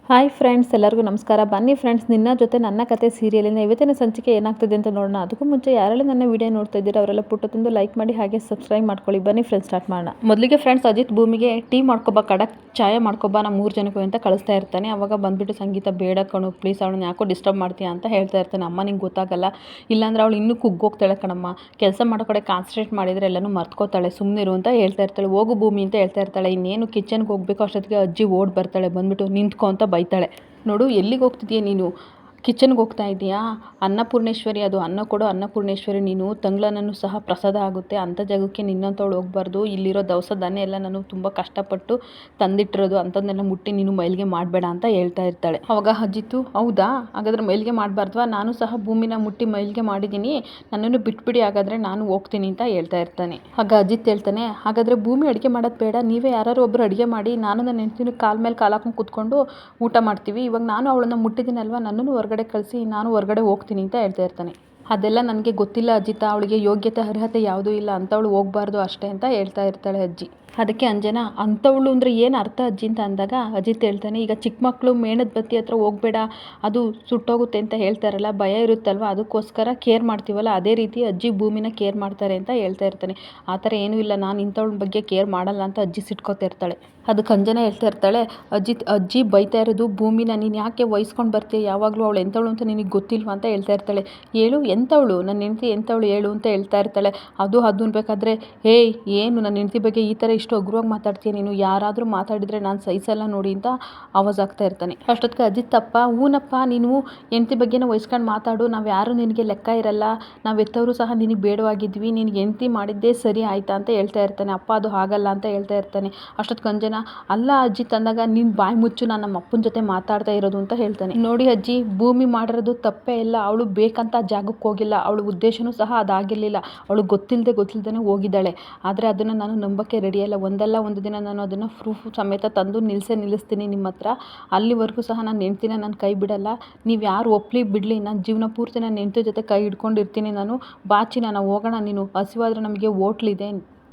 Hi friends, ಎಲ್ಲರಿಗೂ ನಮಸ್ಕಾರ. ಬನ್ನಿ ಫ್ರೆಂಡ್ಸ್, ನಿನ್ನ ಜೊತೆ ನನ್ನ ಕತೆ ಸೀರಿಯಲಿನ ಇವತ್ತಿನ ಸಂಚಿಕೆ ಏನಾಗ್ತದೆ ಅಂತ ನೋಡೋಣ. ಅದಕ್ಕೂ ಮುಂಚೆ ಯಾರೆಲ್ಲ ನನ್ನ ವಿಡಿಯೋ ನೋಡ್ತಾ ಇದ್ದೀರಾ ಅವರೆಲ್ಲ ಪುಟ್ಟದೊಂದು ಲೈಕ್ ಮಾಡಿ ಹಾಗೆ ಸಬ್ಸ್ಕ್ರೈಬ್ ಮಾಡ್ಕೊಳ್ಳಿ. ಬನ್ನಿ ಫ್ರೆಂಡ್ಸ್, ಸ್ಟಾರ್ಟ್ ಮಾಡೋಣ. ಮೊದಲಿಗೆ ಫ್ರೆಂಡ್ಸ್, ಅಜಿತ್ ಭೂಮಿಗೆ ಟೀ ಮಾಡ್ಕೊಬಾ, ಕಡಕ್ ಚಾಯ ಮಾಡ್ಕೊಬಾ, ನಾ 3 ಜನಕ್ಕೂ ಅಂತ ಕಳಿಸ್ತಾ ಇರ್ತಾನೆ. ಅವಾಗ ಬಂದ್ಬಿಟ್ಟು ಸಂಗೀತ, ಬೇಡ ಕಣು ಪ್ಲೀಸ್, ಅವಳನ್ನ ಯಾಕೋ ಡಿಸ್ಟರ್ಬ್ ಮಾಡ್ತೀಯಾ ಅಂತ ಹೇಳ್ತಾ ಇರ್ತಾನೆ. ಅಮ್ಮ ನಿಂಗೆ ಗೊತ್ತಾಗಲ್ಲ, ಇಲ್ಲಾಂದ್ರೆ ಅವಳು ಇನ್ನೂ ಕುಗ್ಗೋಗ್ತಾಳೆ ಕಣಮ್ಮ, ಕೆಲಸ ಮಾಡೋ ಕಡೆ ಕಾನ್ಸಂಟ್ರೇಟ್ ಮಾಡಿದರೆ ಎಲ್ಲನೂ ಮರ್ತ್ಕೋತಾಳೆ, ಸುಮ್ಮನಿರು ಅಂತ ಹೇಳ್ತಾ ಇರ್ತಾಳೆ. ಹೋಗು ಭೂಮಿ ಅಂತ ಹೇಳ್ತಾ ಇರ್ತಾಳೆ. ಇನ್ನೇನು ಕಿಚನ್ಗೆ ಹೋಗ್ಬೇಕು ಅಷ್ಟೊತ್ತಿಗೆ ಅಜ್ಜಿ ಓಡ್ ಬರ್ತಾಳೆ. ಬಂದ್ಬಿಟ್ಟು ನಿಂತ್ಕೊ ಅಂತ ಬೈತಾಳೆ. ನೋಡು, ಎಲ್ಲಿಗೆ ಹೋಗ್ತಿದ್ದೀಯ ನೀನು? ಕಿಚನ್ಗೆ ಹೋಗ್ತಾ ಇದೆಯಾ? ಅನ್ನಪೂರ್ಣೇಶ್ವರಿ, ಅದು ಅನ್ನ ಕೊಡೋ ಅನ್ನಪೂರ್ಣೇಶ್ವರಿ ನೀನು. ತಂಗ್ಳನೂ ಸಹ ಪ್ರಸಾದ ಆಗುತ್ತೆ, ಅಂಥ ಜಾಗಕ್ಕೆ ನಿನ್ನಂಥವಳು ಹೋಗ್ಬಾರ್ದು. ಇಲ್ಲಿರೋ ದವಸ ಧಾನ್ಯ ಎಲ್ಲ ನಾನು ತುಂಬ ಕಷ್ಟಪಟ್ಟು ತಂದಿಟ್ಟಿರೋದು, ಅಂಥದ್ದನ್ನೆಲ್ಲ ಮುಟ್ಟಿ ನೀನು ಮೈಲಿಗೆ ಮಾಡಬೇಡ ಅಂತ ಹೇಳ್ತಾ ಇರ್ತಾಳೆ. ಅವಾಗ ಅಜಿತ್ತು, ಹೌದಾ, ಹಾಗಾದ್ರೆ ಮೈಲಿಗೆ ಮಾಡಬಾರ್ದ್ವಾ? ನಾನು ಸಹ ಭೂಮಿನ ಮುಟ್ಟಿ ಮೈಲಿಗೆ ಮಾಡಿದ್ದೀನಿ, ನನ್ನನ್ನು ಬಿಟ್ಬಿಡಿ, ಹಾಗಾದರೆ ನಾನು ಹೋಗ್ತೀನಿ ಅಂತ ಹೇಳ್ತಾ ಇರ್ತಾನೆ. ಆಗ ಅಜಿತ್ ಹೇಳ್ತಾನೆ, ಹಾಗಾದರೆ ಭೂಮಿ ಅಡುಗೆ ಮಾಡೋದು ಬೇಡ, ನೀವೇ ಯಾರು ಒಬ್ಬರು ಅಡುಗೆ ಮಾಡಿ, ನಾನು ನನ್ನ ಹೆಂಡ್ತಿನ ಕಾಲ ಮೇಲೆ ಕಾಲು ಹಾಕೊಂಡು ಕೂತ್ಕೊಂಡು ಊಟ ಮಾಡ್ತೀವಿ. ಇವಾಗ ನಾನು ಅವಳನ್ನ ಮುಟ್ಟಿದ್ದೀನಲ್ವ, ನನ್ನನ್ನು ಹೊರಗಡೆ ಕಳಿಸಿ, ನಾನು ಹೊರಗಡೆ ಹೋಗ್ತೀನಿ ಅಂತ ಹೇಳ್ತಾ ಇರ್ತಾನೆ. ಅದೆಲ್ಲ ನನಗೆ ಗೊತ್ತಿಲ್ಲ ಅಜಿತ, ಅವಳಿಗೆ ಯೋಗ್ಯತೆ ಅರ್ಹತೆ ಯಾವುದೂ ಇಲ್ಲ, ಅಂಥವಳು ಹೋಗ್ಬಾರ್ದು ಅಷ್ಟೇ ಅಂತ ಹೇಳ್ತಾ ಇರ್ತಾಳೆ ಅಜ್ಜಿ. ಅದಕ್ಕೆ ಅಂಜನಾ, ಅಂಥವಳು ಅಂದರೆ ಏನು ಅರ್ಥ ಅಜ್ಜಿ ಅಂತ ಅಂದಾಗ ಅಜಿತ್ ಹೇಳ್ತಾನೆ, ಈಗ ಚಿಕ್ಕ ಮಕ್ಕಳು ಮೇಣದ ಬತ್ತಿ ಹತ್ರ ಹೋಗಬೇಡ, ಅದು ಸುಟ್ಟೋಗುತ್ತೆ ಅಂತ ಹೇಳ್ತಾರಲ್ಲ, ಭಯ ಇರುತ್ತಲ್ವ, ಅದಕ್ಕೋಸ್ಕರ ಕೇರ್ ಮಾಡ್ತೀವಲ್ಲ, ಅದೇ ರೀತಿ ಅಜ್ಜಿ ಭೂಮಿನ ಕೇರ್ ಮಾಡ್ತಾರೆ ಅಂತ ಹೇಳ್ತಾ ಇರ್ತಾನೆ. ಆ ಥರ ಏನೂ ಇಲ್ಲ, ನಾನು ಇಂಥವಳ ಬಗ್ಗೆ ಕೇರ್ ಮಾಡಲ್ಲ ಅಂತ ಅಜ್ಜಿ ಸಿಟ್ಕೋತಾ ಇರ್ತಾಳೆ. ಅದಕ್ಕೆ ಅಂಜನಾ ಹೇಳ್ತಾ ಇರ್ತಾಳೆ, ಅಜ್ಜಿ ಬೈತಾ ಇರೋದು ಭೂಮಿನ, ನೀನು ಯಾಕೆ ವಹಿಸ್ಕೊಂಡು ಬರ್ತೀಯ ಯಾವಾಗಲೂ, ಅವಳು ಎಂಥವಳು ಅಂತ ನಿನಗೆ ಗೊತ್ತಿಲ್ವ ಅಂತ ಹೇಳ್ತಾ ಇರ್ತಾಳೆ. ಹೇಳು, ಎಂಥವಳು ನನ್ನ ಹೆಂಡ್ತಿ, ಎಂಥವಳು ಹೇಳು ಅಂತ ಹೇಳ್ತಾ ಇರ್ತಾಳೆ. ಅದು ಅನ್ಬೇಕಾದ್ರೆ, ಏಯ್ ಏನು ನನ್ನ ಹೆಂಡ್ತಿ ಬಗ್ಗೆ ಈ ಥರ ಇಷ್ಟು ಅಗ್ರವಾಗಿ ಮಾತಾಡ್ತೀಯ ನೀನು, ಯಾರಾದರೂ ಮಾತಾಡಿದರೆ ನಾನು ಸಹಿಸಲ್ಲ ನೋಡಿ ಅಂತ ಆವಾಜ್ ಆಗ್ತಾ ಇರ್ತಾನೆ. ಅಷ್ಟೊತ್ತಿಗೆ ಅಜಿತ್ತಪ್ಪ, ಹೂನಪ್ಪ, ನೀನು ಹೆಂಡ್ತಿ ಬಗ್ಗೆನ ವಹಿಸ್ಕೊಂಡು ಮಾತಾಡು, ನಾವು ಯಾರೂ ನಿನಗೆ ಲೆಕ್ಕ ಇರಲ್ಲ, ನಾವು ಎತ್ತವರು ಸಹ ನಿನಗೆ ಬೇಡವಾಗಿದ್ವಿ, ನಿನಗೆ ಹೆಂಡ್ತಿ ಮಾಡಿದ್ದೇ ಸರಿ ಆಯಿತಾ ಅಂತ ಹೇಳ್ತಾ ಇರ್ತಾನೆ. ಅಪ್ಪ ಅದು ಹಾಗಲ್ಲ ಅಂತ ಹೇಳ್ತಾ ಇರ್ತಾನೆ. ಅಷ್ಟೊತ್ತಿಗೆ ಅಂಜನಾ, ಅಲ್ಲ ಅಜ್ಜಿ ತಂದಾಗ ನೀನು ಬಾಯಿ ಮುಚ್ಚು, ನಾನು ನಮ್ಮ ಅಪ್ಪನ ಜೊತೆ ಮಾತಾಡ್ತಾ ಇರೋದು ಅಂತ ಹೇಳ್ತಾನೆ. ನೋಡಿ ಅಜ್ಜಿ, ಭೂಮಿ ಮಾಡಿರೋದು ತಪ್ಪೇ ಇಲ್ಲ, ಅವಳು ಬೇಕಂತ ಜಾಗಕ್ಕೆ ಹೋಗಿಲ್ಲ, ಅವಳ ಉದ್ದೇಶನೂ ಸಹ ಅದಾಗಿರಲಿಲ್ಲ, ಅವಳು ಗೊತ್ತಿಲ್ಲದೆ ಹೋಗಿದ್ದಾಳೆ. ಆದರೆ ಅದನ್ನು ನಾನು ನಂಬಕ್ಕೆ ರೆಡಿಯಲ್ಲ, ಒಂದಲ್ಲ ಒಂದು ದಿನ ನಾನು ಅದನ್ನು ಪ್ರೂಫ್ ಸಮೇತ ತಂದು ನಿಲ್ಲಿಸ್ತೀನಿ ನಿಮ್ಮ ಹತ್ರ. ಅಲ್ಲಿವರೆಗೂ ಸಹ ನಾನು ಹೆಂಡ್ತಿನ ನಾನು ಕೈ ಬಿಡಲ್ಲ, ನೀವು ಯಾರು ಒಪ್ಪಲಿ ಬಿಡಲಿ, ನಾನು ಜೀವನ ಪೂರ್ತಿ ನನ್ನ ಹೆಂಡ್ತಿ ಜೊತೆ ಕೈ ಹಿಡ್ಕೊಂಡಿರ್ತೀನಿ. ನಾನು ಬಾಚಿ, ನಾನು ಹೋಗೋಣ, ನೀನು ಹಸಿವಾದರೆ ನಮಗೆ ಹೋಟ್ಲಿದೆ,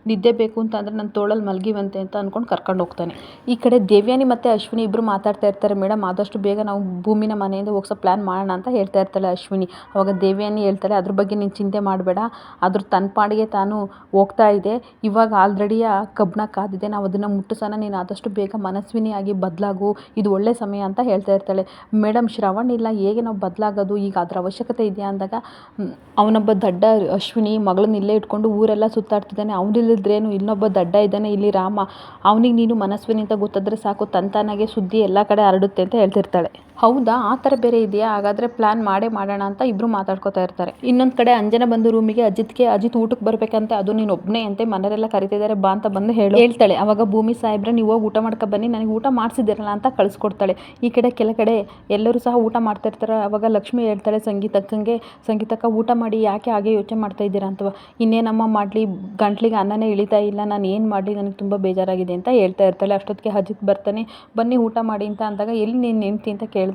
ನಿದ್ದೆ ಬೇಕು ಅಂತ ಅಂದರೆ ನನ್ನ ತೋಳಲ್ಲಿ ಮಲಗಿವಂತೆ ಅಂತ ಅಂದ್ಕೊಂಡು ಕರ್ಕೊಂಡು ಹೋಗ್ತಾನೆ. ಈ ಕಡೆ ದೇವ್ಯಾನಿ ಮತ್ತು ಅಶ್ವಿನಿ ಇಬ್ಬರು ಮಾತಾಡ್ತಾ ಇರ್ತಾರೆ. ಮೇಡಮ್, ಆದಷ್ಟು ಬೇಗ ನಾವು ಭೂಮಿನ ಮನೆಯಿಂದ ಹೋಗ್ಸೋ ಪ್ಲ್ಯಾನ್ ಮಾಡೋಣ ಅಂತ ಹೇಳ್ತಾ ಇರ್ತಾಳೆ ಅಶ್ವಿನಿ. ಅವಾಗ ದೇವ್ಯಾನಿ ಹೇಳ್ತಾಳೆ, ಅದ್ರ ಬಗ್ಗೆ ನೀನು ಚಿಂತೆ ಮಾಡಬೇಡ, ಅದ್ರ ತನ್ನ ಪಾಡಿಗೆ ತಾನು ಹೋಗ್ತಾ ಇದೆ, ಇವಾಗ ಆಲ್ರೆಡಿಯ ಕಬ್ಬಣ ಕಾದಿದೆ, ನಾವು ಅದನ್ನು ಮುಟ್ಟಿಸೋಣ, ನೀನು ಆದಷ್ಟು ಬೇಗ ಮನಸ್ವಿನಿಯಾಗಿ ಬದಲಾಗು, ಇದು ಒಳ್ಳೆ ಸಮಯ ಅಂತ ಹೇಳ್ತಾ ಇರ್ತಾಳೆ. ಮೇಡಮ್, ಶ್ರವಣ್ ಇಲ್ಲ, ಹೇಗೆ ನಾವು ಬದಲಾಗೋದು, ಈಗ ಅದರ ಅವಶ್ಯಕತೆ ಇದೆಯಾ ಅಂದಾಗ, ಅವನೊಬ್ಬ ದಡ್ಡ ಅಶ್ವಿನಿ ಮಗಳನ್ನ ಇಲ್ಲೇ ಇಟ್ಕೊಂಡು ಊರೆಲ್ಲ ಸುತ್ತಾಡ್ತಿದ್ದಾನೆ, ಅವನಿಲ್ಲದ್ರೇನು, ಇನ್ನೊಬ್ಬ ದಡ್ಡ ಇದ್ದಾನೆ ಇಲ್ಲಿ ರಾಮ, ಅವನಿಗೆ ನೀನು ಮನಸ್ವಿನಿ ಅಂತ ಗೊತ್ತಾದರೆ ಸಾಕು, ತಂತಾನಾಗೆ ಸುದ್ದಿ ಎಲ್ಲ ಕಡೆ ಹರಡುತ್ತೆ ಅಂತ ಹೇಳ್ತಿರ್ತಾಳೆ. ಹೌದಾ, ಆ ಥರ ಬೇರೆ ಇದೆಯಾ, ಹಾಗಾದರೆ ಪ್ಲ್ಯಾನ್ ಮಾಡೋಣ ಅಂತ ಇಬ್ಬರು ಮಾತಾಡ್ಕೋತಾ ಇರ್ತಾರೆ. ಇನ್ನೊಂದು ಕಡೆ ಅಂಜನ ಬಂದು ರೂಮಿಗೆ ಅಜಿತ್ ಊಟಕ್ಕೆ ಬರಬೇಕಂತೆ, ಅದು ನೀನು ಒಬ್ಬನೇ ಅಂತೆ, ಮನೆಯವರೆಲ್ಲ ಕರಿತಿದ್ದಾರೆ ಬಾ ಅಂತ ಬಂದು ಹೇಳ್ತಾಳೆ. ಅವಾಗ ಭೂಮಿ ಸಾಹೇಬ್ರೆ, ನೀವು ಹೋಗಿ ಊಟ ಮಾಡ್ಕೊ ಬನ್ನಿ, ನನಗೆ ಊಟ ಮಾಡಿಸಿದಿರಲ್ಲ ಅಂತ ಕಳಿಸ್ಕೊಡ್ತಾಳೆ. ಈ ಕಡೆ ಕೆಳಗಡೆ ಎಲ್ಲರೂ ಸಹ ಊಟ ಮಾಡ್ತಾ ಇರ್ತಾರೆ. ಅವಾಗ ಲಕ್ಷ್ಮಿ ಹೇಳ್ತಾಳೆ ಸಂಗೀತಕ್ಕ ಊಟ ಮಾಡಿ, ಯಾಕೆ ಹಾಗೆ ಯೋಚನೆ ಮಾಡ್ತಾ ಇದ್ದೀರಾ ಅಂತ. ಇನ್ನೇನಮ್ಮ ಮಾಡಲಿ, ಗಂಟ್ಲಿಗೆ ಅನ್ನನೇ ಇಳಿತಾ ಇಲ್ಲ, ನಾನು ಏನು ಮಾಡಲಿ, ನನಗೆ ತುಂಬ ಬೇಜಾರಾಗಿದೆ ಅಂತ ಹೇಳ್ತಾ ಇರ್ತಾಳೆ. ಅಷ್ಟೊತ್ತಿಗೆ ಅಜಿತ್ ಬರ್ತಾನೆ. ಬನ್ನಿ ಊಟ ಮಾಡಿ ಅಂತ ಅಂದಾಗ, ಎಲ್ಲಿ ನೀನು ಹೆಂಡ್ತಿ ಅಂತ ಕೇಳಿದಾಗ,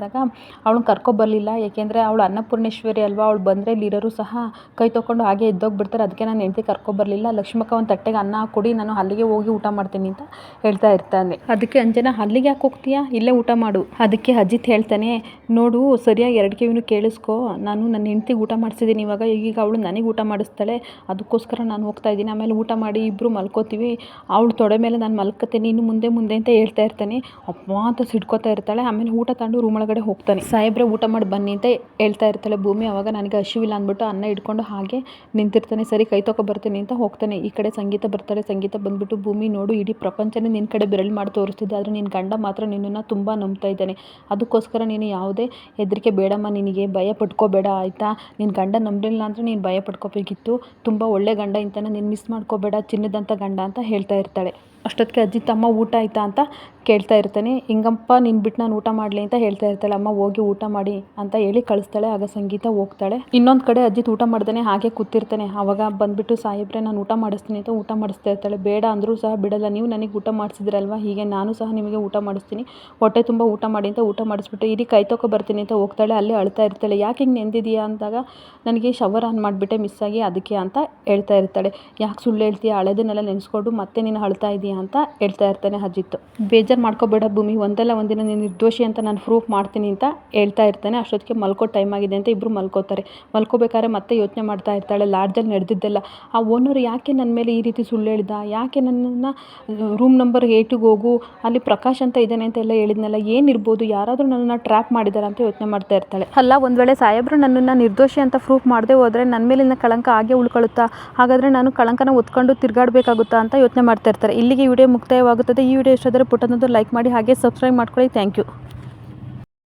ಅವಳನ್ನ ಕರ್ಕೊಬರಲಿಲ್ಲ, ಏಕೆಂದರೆ ಅವಳು ಅನ್ನಪೂರ್ಣೇಶ್ವರಿ ಅಲ್ವಾ, ಅವಳು ಬಂದರೆ ಇಲ್ಲಿರೋರು ಸಹ ಕೈ ತೊಗೊಂಡು ಹಾಗೆ ಎದ್ದೋಗ್ಬಿಡ್ತಾರೆ, ಅದಕ್ಕೆ ನಾನು ಹೆಂಡ್ತಿ ಕರ್ಕೊಬರಲಿಲ್ಲ, ಲಕ್ಷ್ಮಕ್ಕ ಒಂದು ತಟ್ಟೆಗೆ ಅನ್ನ ಕೊಡಿ, ನಾನು ಅಲ್ಲಿಗೆ ಹೋಗಿ ಊಟ ಮಾಡ್ತೀನಿ ಅಂತ ಹೇಳ್ತಾ ಇರ್ತಾನೆ. ಅದಕ್ಕೆ ಅಂಜನಾ, ಅಲ್ಲಿಗೆ ಯಾಕೆ ಹೋಗ್ತೀಯಾ, ಇಲ್ಲೇ ಊಟ ಮಾಡು. ಅದಕ್ಕೆ ಅಜಿತ್ ಹೇಳ್ತಾನೆ, ನೋಡು ಸರಿಯಾಗಿ 2 ಕಿವಿನೂ ಕೇಳಿಸ್ಕೊ, ನಾನು ನನ್ನ ಹೆಂಡ್ತಿಗೆ ಊಟ ಮಾಡಿಸಿದ್ದೀನಿ, ಈಗ ಅವಳು ನನಗೆ ಊಟ ಮಾಡಿಸ್ತಾಳೆ, ಅದಕ್ಕೋಸ್ಕರ ನಾನು ಹೋಗ್ತಾ ಇದ್ದೀನಿ, ಆಮೇಲೆ ಊಟ ಮಾಡಿ ಇಬ್ಬರು ಮಲ್ಕೋತೀವಿ, ಅವಳು ತೊಡೆ ಮೇಲೆ ನಾನು ಮಲ್ಕೋತೀನಿ, ಇನ್ನು ಮುಂದೆ ಅಂತ ಹೇಳ್ತಾ ಇರ್ತಾನೆ. ಅಪ್ಪ ಅಂತ ಸಿಡ್ಕೋತಾ ಇರ್ತಾಳೆ. ಆಮೇಲೆ ಊಟ ತಗೊಂಡು ರೂಮ್ ಒಳಗಡೆ ಹೋಗ್ತಾನೆ. ಸಾಹೇಬ್ರೆ ಊಟ ಮಾಡಿ ಬನ್ನಿ ಅಂತ ಹೇಳ್ತಾ ಇರ್ತಾಳೆ ಭೂಮಿ. ಅವಾಗ ನನಗೆ ಹಸಿವಿಲ್ಲ ಅಂದ್ಬಿಟ್ಟು ಅನ್ನ ಹಿಡ್ಕೊಂಡು ಹಾಗೆ ನಿಂತಿರ್ತಾನೆ. ಸರಿ ಕೈ ಬರ್ತೀನಿ ಅಂತ ಹೋಗ್ತಾನೆ. ಈ ಕಡೆ ಸಂಗೀತ ಬರ್ತಾಳೆ. ಸಂಗೀತ ಬಂದ್ಬಿಟ್ಟು, ಭೂಮಿ ನೋಡು, ಇಡೀ ಪ್ರಪಂಚನೇ ನಿನ್ನ ಕಡೆ ಬೆರಳು ಮಾಡಿ ತೋರಿಸ್ತಿದ್ದೆ, ಆದರೆ ನಿನ್ನ ಗಂಡ ಮಾತ್ರ ನಿನ್ನನ್ನು ತುಂಬ ನಂಬ್ತಾ ಇದ್ದಾನೆ, ಅದಕ್ಕೋಸ್ಕರ ನೀನು ಯಾವುದೇ ಹೆದರಿಕೆ ಬೇಡಮ್ಮ, ನಿನಗೆ ಭಯ ಪಡ್ಕೋಬೇಡ ಆಯಿತಾ, ನಿನ್ನ ಗಂಡ ನಂಬಲಿಲ್ಲ ಅಂದರೆ ನೀನು ಭಯ ಪಡ್ಕೋಬೇಕಿತ್ತು, ತುಂಬ ಒಳ್ಳೆ ಗಂಡ ಇಂತಾನೆ, ನೀನು ಮಿಸ್ ಮಾಡ್ಕೋಬೇಡ, ಚಿನ್ನದಂಥ ಗಂಡ ಅಂತ ಹೇಳ್ತಾ ಇರ್ತಾಳೆ. ಅಷ್ಟೊತ್ತಿಗೆ ಅಜಿತ್, ಅಮ್ಮ ಊಟ ಆಯಿತಾ ಅಂತ ಕೇಳ್ತಾ ಇರ್ತಾನೆ. ಹಿಂಗಪ್ಪ ನಿನ್ನ ಬಿಟ್ಟು ನಾನು ಊಟ ಮಾಡಲಿ ಅಂತ ಹೇಳ್ತಾ ಇರ್ತಾಳೆ. ಅಮ್ಮ ಹೋಗಿ ಊಟ ಮಾಡಿ ಅಂತ ಹೇಳಿ ಕಳಿಸ್ತಾಳೆ. ಆಗ ಸಂಗೀತ ಹೋಗ್ತಾಳೆ. ಇನ್ನೊಂದು ಕಡೆ ಅಜಿತ್ ಊಟ ಮಾಡ್ತಾನೆ, ಹಾಗೆ ಕೂತಿರ್ತಾನೆ. ಆವಾಗ ಬಂದುಬಿಟ್ಟು, ಸಾಹೇಬ್ರೆ ನಾನು ಊಟ ಮಾಡಿಸ್ತೀನಿ ಅಂತ ಊಟ ಮಾಡಿಸ್ತಾ ಇರ್ತಾಳೆ. ಬೇಡ ಅಂದರೂ ಸಹ ಬಿಡಲ್ಲ, ನೀವು ನನಗೆ ಊಟ ಮಾಡಿಸಿದ್ರಲ್ವ, ಹೀಗೆ ನಾನು ಸಹ ನಿಮಗೆ ಊಟ ಮಾಡಿಸ್ತೀನಿ, ಹೊಟ್ಟೆ ತುಂಬ ಊಟ ಮಾಡಿ ಅಂತ ಊಟ ಮಾಡಿಸ್ಬಿಟ್ಟು ಇಡೀ ಕೈ ಬರ್ತೀನಿ ಅಂತ ಹೋಗ್ತಾಳೆ. ಅಲ್ಲಿ ಅಳ್ತಾ ಇರ್ತಾಳೆ. ಯಾಕೆ ಹಿಂಗೆ ನೆಂದಿದೀಯಾ ಅಂದಾಗ, ನನಗೆ ಶವರ್ ಆನ್ ಮಾಡಿಬಿಟ್ಟೆ ಮಿಸ್ ಆಗಿ, ಅದಕ್ಕೆ ಅಂತ ಹೇಳ್ತಾ ಇರ್ತಾಳೆ. ಯಾಕೆ ಸುಳ್ಳು ಹೇಳ್ತೀಯಾ, ಹಳೆದನ್ನೆಲ್ಲ ನೆನೆಸ್ಕೊಂಡು ಮತ್ತೆ ನೀನು ಅಳ್ತಾ ಇದೀಯಾ ಅಂತ ಹೇಳ್ತಾ ಇರ್ತಾನೆ ಅಜಿತ್. ಬೇಜಾರು ಮಾಡ್ಕೋಬೇಡ ಭೂಮಿ, ಒಂದಲ್ಲ ಒಂದಿನ ನೀನು ನಿರ್ದೋಷಿ ಅಂತ ನಾನು ಪ್ರೂಫ್ ಮಾಡ್ತೀನಿ ಅಂತ ಹೇಳ್ತಾ ಇರ್ತಾನೆ. ಅಷ್ಟೊತ್ತಿಗೆ ಮಲ್ಕೋ ಟೈಮ್ ಆಗಿದೆ ಅಂತ ಇಬ್ಬರು ಮಲ್ಕೋತಾರೆ. ಮಲ್ಕೋಬೇಕಾದ್ರೆ ಮತ್ತೆ ಯೋಚನೆ ಮಾಡ್ತಾ ಇರ್ತಾಳೆ, ಲಾಡ್ಜಲ್ಲಿ ನಡೆದಿದ್ದೆಲ್ಲ ಆ ಓನರ್ ಯಾಕೆ ನನ್ನ ಮೇಲೆ ಈ ರೀತಿ ಸುಳ್ಳು ಹೇಳಿದ, ಯಾಕೆ ನನ್ನನ್ನು ರೂಮ್ ನಂಬರ್ 8ಗೆ ಹೋಗು, ಅಲ್ಲಿ ಪ್ರಕಾಶ್ ಅಂತ ಇದ್ದಾನೆ ಅಂತ ಎಲ್ಲ ಹೇಳಿದ್ನಲ್ಲ, ಏನಿರ್ಬೋದು, ಯಾರಾದರೂ ನನ್ನನ್ನು ಟ್ರ್ಯಾಪ್ ಮಾಡಿದ್ದಾರೆ ಅಂತ ಯೋಚನೆ ಮಾಡ್ತಾ ಇರ್ತಾಳೆ. ಅಲ್ಲ, ಒಂದು ವೇಳೆ ಸಾಹೇಬರು ನನ್ನನ್ನು ನಿರ್ದೋಷಿ ಅಂತ ಪ್ರೂಫ್ ಮಾಡದೆ ಹೋದರೆ ನನ್ನ ಮೇಲಿನ ಕಳಂಕ ಹಾಗೆ ಉಳ್ಕೊಳ್ಳುತ್ತಾ, ಹಾಗಾದರೆ ನಾನು ಕಳಂಕನ ಹೊತ್ಕೊಂಡು ತಿರುಗಾಡಬೇಕಾಗುತ್ತಾ ಅಂತ ಯೋಚನೆ ಮಾಡ್ತಾ ಇರ್ತಾರೆ. ಇಲ್ಲಿಗೆ ವಿಡಿಯೋ ಮುಕ್ತಾಯವಾಗುತ್ತದೆ. ಈ ವಿಡಿಯೋ ಇಷ್ಟ ಆದರೆ ಪುಟ್ಟದೊಂದು ಲೈಕ್ ಮಾಡಿ, ಹಾಗೆ ಸಬ್ಸ್ಕ್ರೈಬ್ ಮಾಡ್ಕೊಳ್ಳಿ. Thank you.